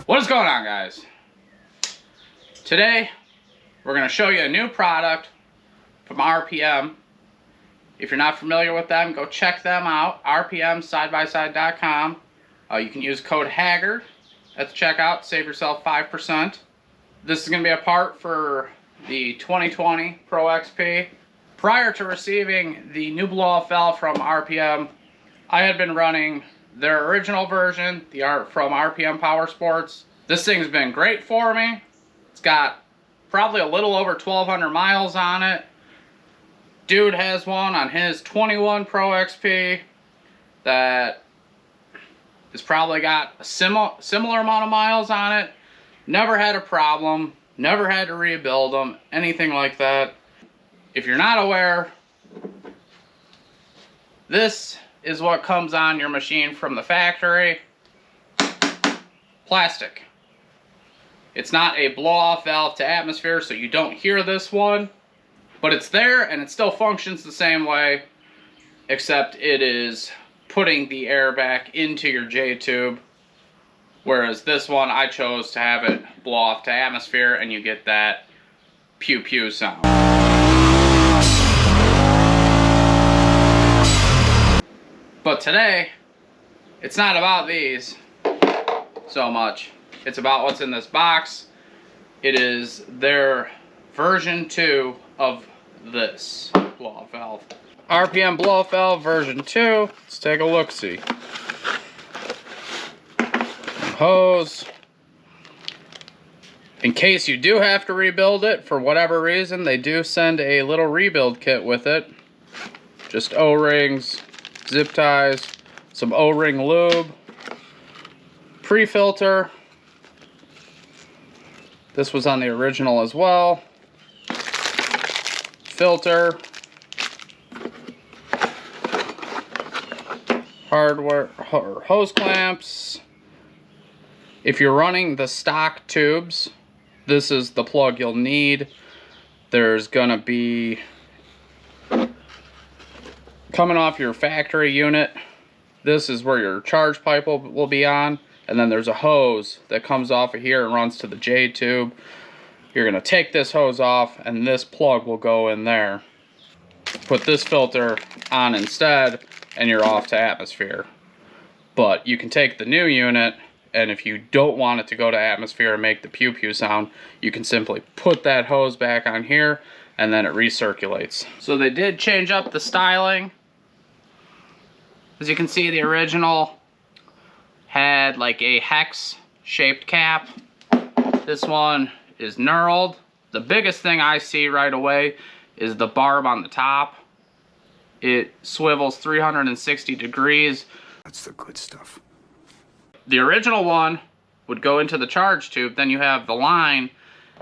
What is going on, guys? Today we're going to show you a new product from RPM. If you're not familiar with them, go check them out. rpmsidebyside.com. You can use code HAGGARD at the checkout, save yourself 5%. This is going to be a part for the 2020 Pro XP. Prior to receiving the new blow-off valve from RPM, I had been running their original version, from RPM Powersports. This thing's been great for me. It's got probably a little over 1,200 miles on it. Dude has one on his 21 Pro XP that has probably got a similar amount of miles on it. Never had a problem, never had to rebuild them, anything like that. If you're not aware, this is what comes on your machine from the factory. Plastic. It's not a blow-off valve to atmosphere, so you don't hear this one. But it's there, and it still functions the same way, except it is putting the air back into your J-tube. Whereas this one, I chose to have it blow off to atmosphere, and you get that pew-pew sound. But today, it's not about these so much. It's about what's in this box. It is their version 2 of this blow-off valve. RPM blow-off valve version 2. Let's take a look-see. Hose. In case you do have to rebuild it, for whatever reason, they do send a little rebuild kit with it. Just O-rings, zip ties, some O-ring lube, pre-filter. This was on the original as well. Filter. Hardware, hose clamps. If you're running the stock tubes, this is the plug you'll need. There's gonna be, coming off your factory unit, this is where your charge pipe will be on, and then there's a hose that comes off of here and runs to the J tube. You're gonna take this hose off, and this plug will go in there. Put this filter on instead, and you're off to atmosphere. But you can take the new unit, and if you don't want it to go to atmosphere and make the pew-pew sound, you can simply put that hose back on here, and then it recirculates. So they did change up the styling. As you can see, the original had like a hex-shaped cap. This one is knurled. The biggest thing I see right away is the barb on the top. It swivels 360 degrees. That's the good stuff. The original one would go into the charge tube, then you have the line,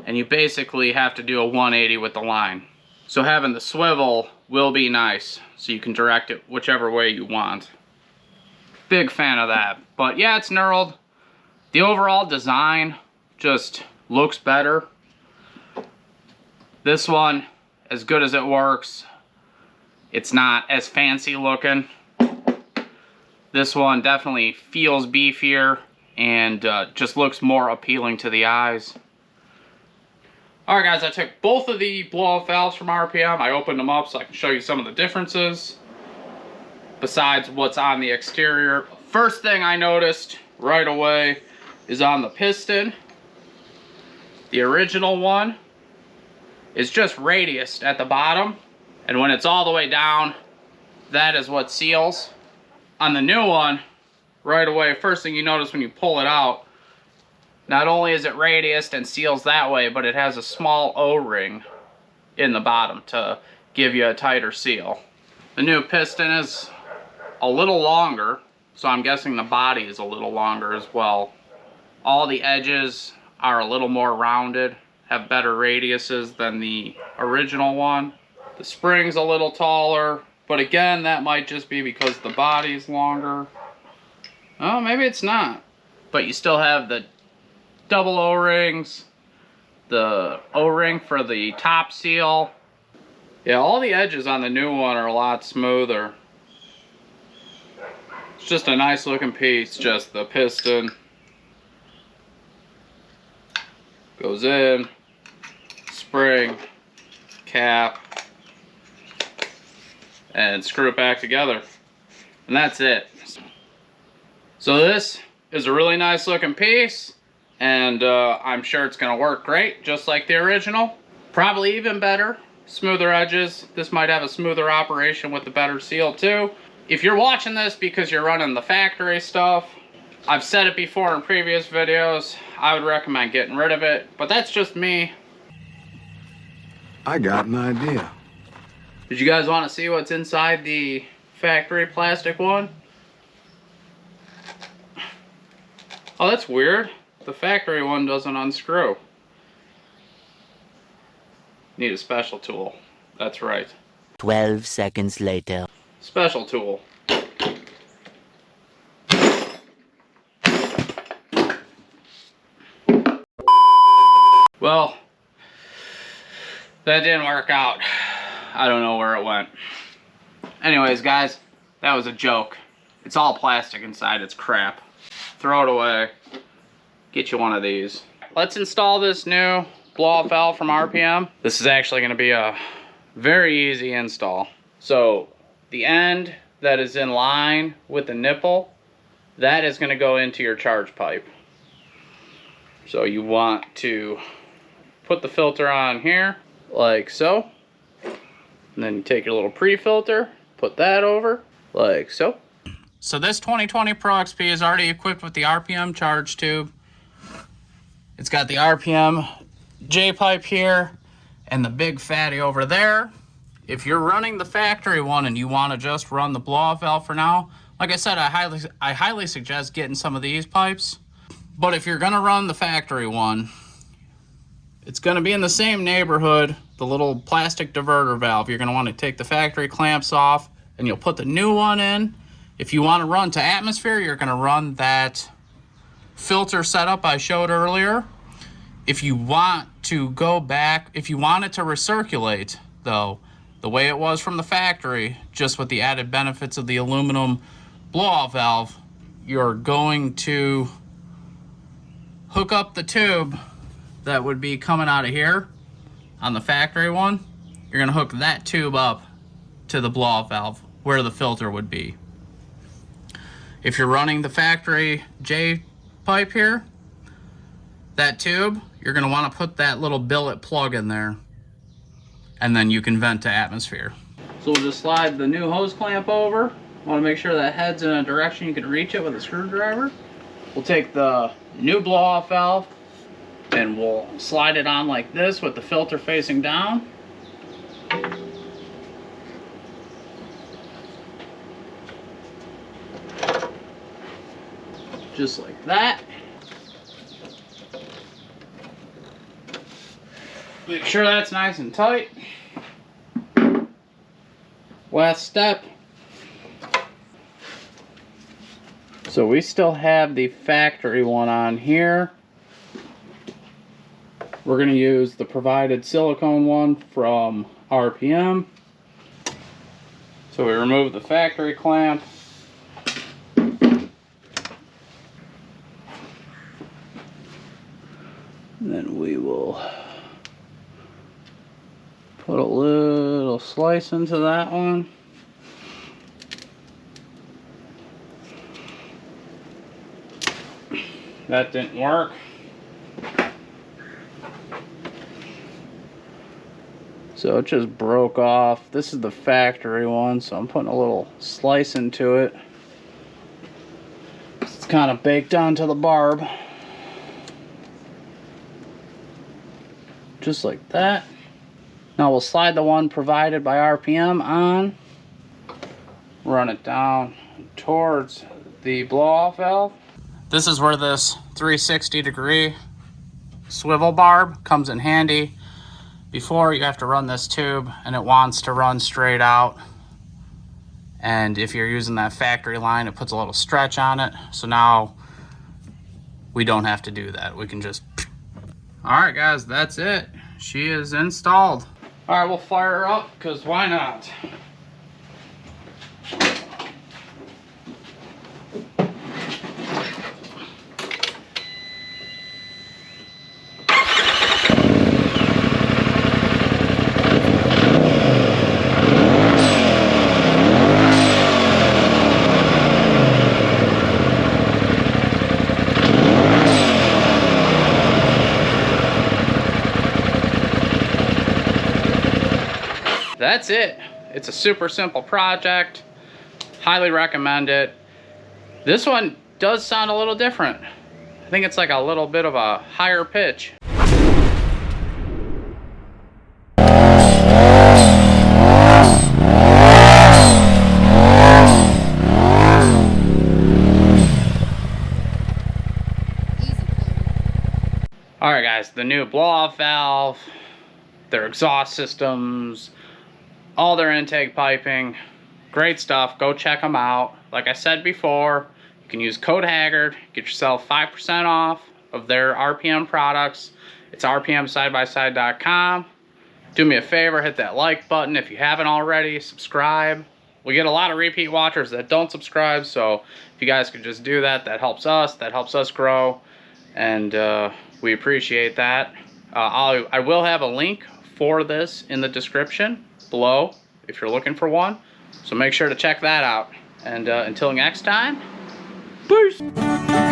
and you basically have to do a 180 with the line. So having the swivel will be nice, so you can direct it whichever way you want. Big fan of that. But yeah, it's knurled. The overall design just looks better. This one, as good as it works, it's not as fancy looking. This one definitely feels beefier and just looks more appealing to the eyes. Alright guys, I took both of the blow-off valves from RPM. I opened them up so I can show you some of the differences besides what's on the exterior. First thing I noticed right away is on the piston. The original one is just radiused at the bottom, and when it's all the way down, that is what seals. On the new one, right away, first thing you notice when you pull it out, not only is it radiused and seals that way, but it has a small O-ring in the bottom to give you a tighter seal. The new piston is a little longer, so I'm guessing the body is a little longer as well. All the edges are a little more rounded, have better radiuses than the original one. The spring's a little taller, but again, that might just be because the body's longer. Oh, maybe it's not. But you still have the double O-rings, the O-ring for the top seal. Yeah, all the edges on the new one are a lot smoother. It's just a nice looking piece. Just the piston goes in, spring, cap, and screw it back together. And that's it. So this is a really nice looking piece, and I'm sure it's going to work great, just like the original. Probably even better, smoother edges. This might have a smoother operation with the better seal too. If you're watching this because you're running the factory stuff, I've said it before in previous videos, I would recommend getting rid of it, but that's just me. I got an idea. Did you guys want to see what's inside the factory plastic one? Oh, that's weird. The factory one doesn't unscrew. Need a special tool. That's right. 12 seconds later. Special tool. Well, that didn't work out. I don't know where it went. Anyways, guys, that was a joke. It's all plastic inside. It's crap. Throw it away. Get you one of these. Let's install this new blow-off valve from RPM. This is actually going to be a very easy install. So the end that is in line with the nipple, that is going to go into your charge pipe. So you want to put the filter on here like so, and then you take your little pre-filter, put that over like so. So this 2020 Pro XP is already equipped with the RPM charge tube. It's got the RPM J pipe here and the big fatty over there. If you're running the factory one and you want to just run the blow-off valve for now, like I said, I highly suggest getting some of these pipes. But if you're gonna run the factory one, it's gonna be in the same neighborhood, the little plastic diverter valve. You're gonna want to take the factory clamps off and you'll put the new one in. If you want to run to atmosphere, you're gonna run that filter setup I showed earlier. If you want to go back, if you want it to recirculate though, the way it was from the factory, just with the added benefits of the aluminum blow-off valve, you're going to hook up the tube that would be coming out of here on the factory one. You're gonna hook that tube up to the blow-off valve where the filter would be. If you're running the factory J pipe here, that tube, you're gonna wanna put that little billet plug in there, and then you can vent to atmosphere. So we'll just slide the new hose clamp over. Wanna make sure that head's in a direction you can reach it with a screwdriver. We'll take the new blow-off valve and we'll slide it on like this with the filter facing down. Just like that. Make sure that's nice and tight. Last step. So we still have the factory one on here. We're going to use the provided silicone one from RPM. So we remove the factory clamp. And then we will put a little slice into that one. That didn't work. So it just broke off. This is the factory one, so I'm putting a little slice into it. It's kind of baked onto the barb. Just like that. Now we'll slide the one provided by RPM on. Run it down towards the blow-off valve. This is where this 360-degree swivel barb comes in handy. Before, you have to run this tube and it wants to run straight out. And if you're using that factory line, it puts a little stretch on it. So now we don't have to do that. We can just... All right, guys, that's it. She is installed. All right, we'll fire her up because why not? that's it. It's a super simple project. Highly recommend it. This one does sound a little different. I think it's like a little bit of a higher pitch. Alright guys, the new blow-off valve, their exhaust systems, all their intake piping, great stuff. Go check them out. Like I said before, you can use code Haggard, get yourself 5% off of their RPM products. It's rpmsidebyside.com. Do me a favor, hit that like button if you haven't already, subscribe. We get a lot of repeat watchers that don't subscribe, so if you guys could just do that, that helps us grow, and we appreciate that. I will have a link for this in the description below if you're looking for one, so make sure to check that out. And until next time, peace!